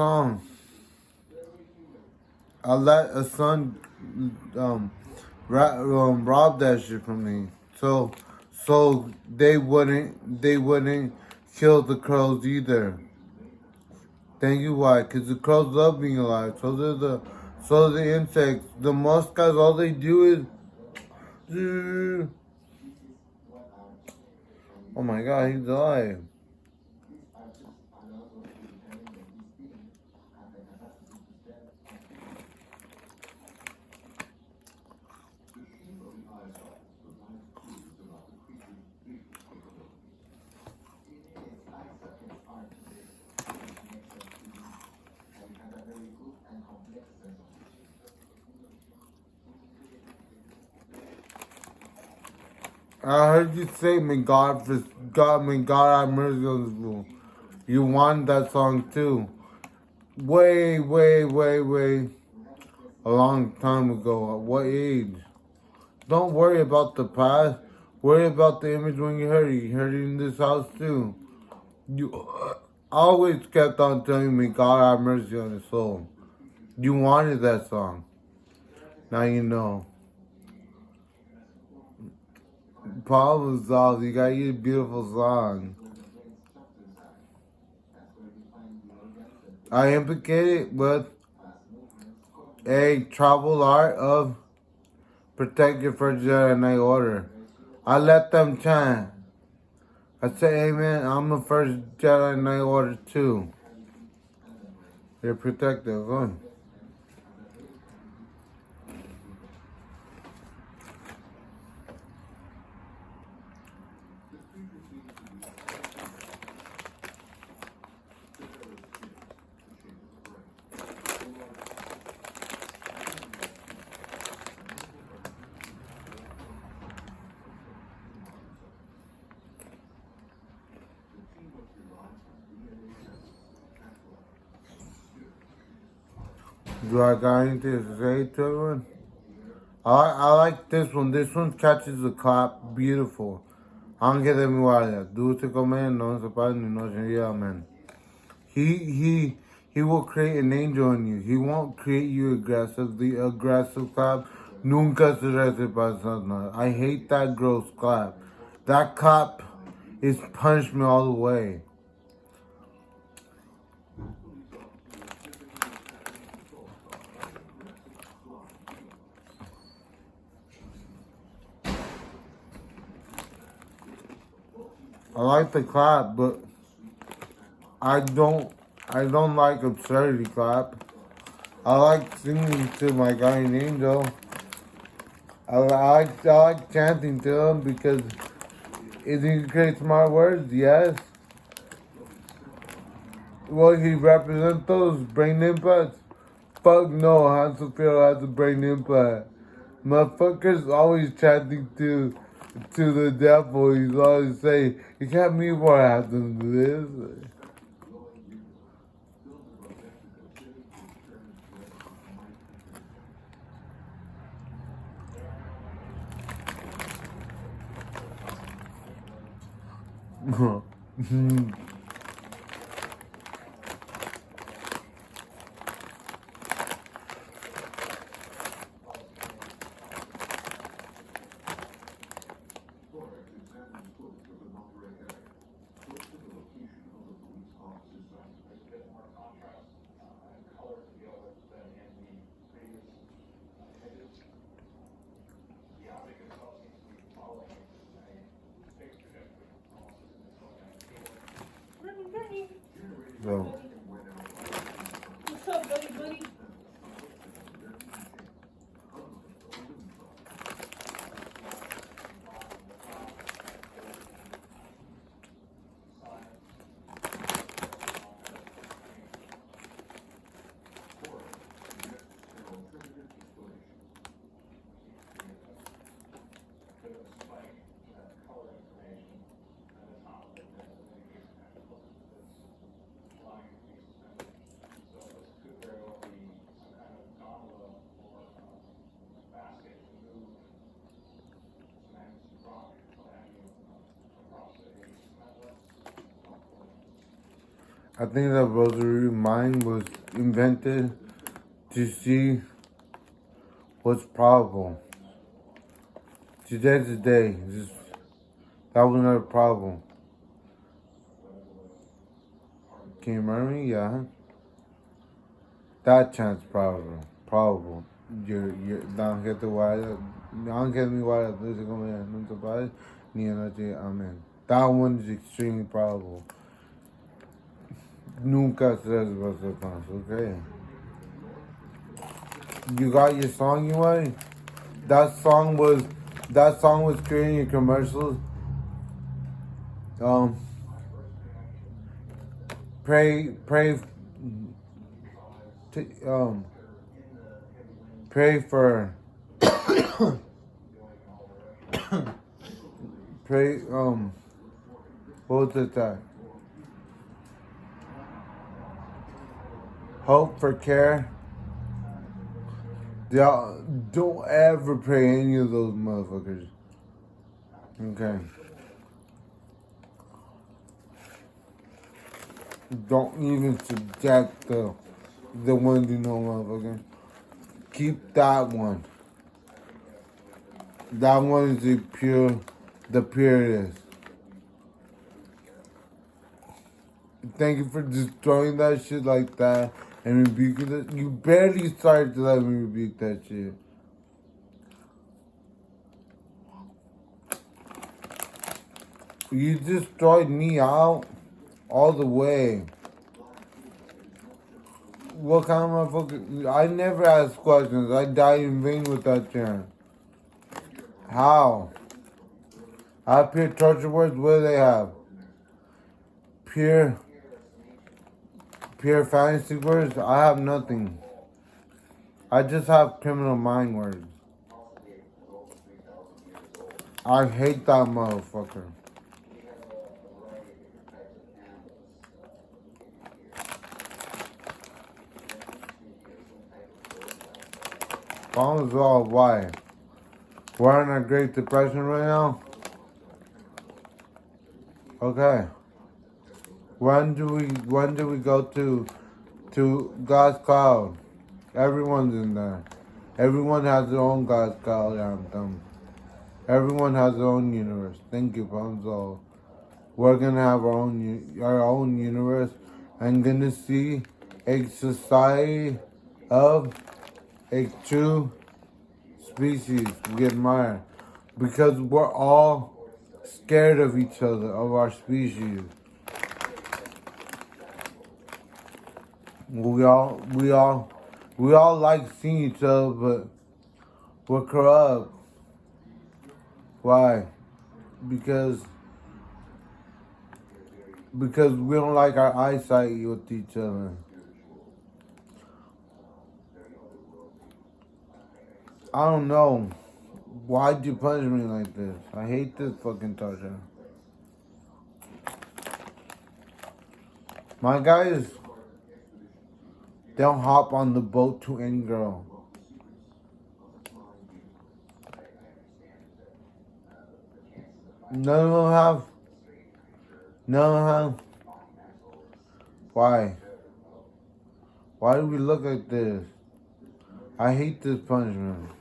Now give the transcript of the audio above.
song. I let a son rob that shit from me. So they wouldn't kill the crows either. Thank you, why? Cause the crows love being alive. So do the insects. The most guys, all they do is. Oh my god, he's alive. I heard you say, may God have mercy on this fool. You wanted that song too. Way, a long time ago. At what age? Don't worry about the past. Worry about the image when you heard it. You heard it in this house too. You always kept on telling me, God have mercy on his soul. You wanted that song. Now you know. Problem solved. You got your beautiful song. I implicate it with a tribal art of protect your first Jedi Knight order. I let them chant. I say, amen, I'm the first Jedi Knight order too. They're protective, huh? Do I got anything to say to it? I like this one. This one catches the clap beautiful. Aunque de mi guardia, dulce comer, no se para ni no se lleva, man. He will create an angel in you. He won't create you aggressive. The aggressive clap nunca se recibe nada. I hate that gross clap. That clap is punishment all the way. I like the clap, but I don't like absurdity clap. I like singing to my guardian angel. I like chanting to him because is he create smart words? Yes. Will he represent those brain implants? Fuck no, Han Solo has a brain implant. Motherfuckers always chanting to the devil. He's always saying, you can't mean what happened to this. I think the rosary mind was invented to see what's probable. Today, just that was not a problem. Can you remember me? Yeah. That chance probable. No gente guarda, ángel mi guarda, no se come, no te padre, ni anoche, amen. That one is extremely probable. Nunca serás más, okay? You got your song you want? That song was creating your commercials. Pray, pray for, pray, what was that? Hope for care. Y'all don't ever pray any of those motherfuckers. Okay. Don't even suggest the one you know, motherfucker. Keep that one. That one is the purest. Thank you for destroying that shit like that and rebuking it. You barely started to let me rebuke that shit. You destroyed me out all the way. What kind of motherfucker? I never ask questions. I die in vain with that chair. How? I have pure torture words. What do they have? Pure fantasy words? I have nothing. I just have criminal mind words. I hate that motherfucker. Problems all why? We're in a Great Depression right now? Okay. When do we go to God's cloud? Everyone's in there. Everyone has their own God's cloud anthem. Everyone has their own universe. Thank you, Ponzo. We're gonna have our own universe and gonna see a society of a true species we admire because we're all scared of each other, of our species. We all like seeing each other, but we're corrupt. Why? Because we don't like our eyesight with each other. I don't know. Why'd you punish me like this? I hate this fucking torture. My guys, they'll hop on the boat to any girl. None of them have. Why? Why do we look like this? I hate this punishment.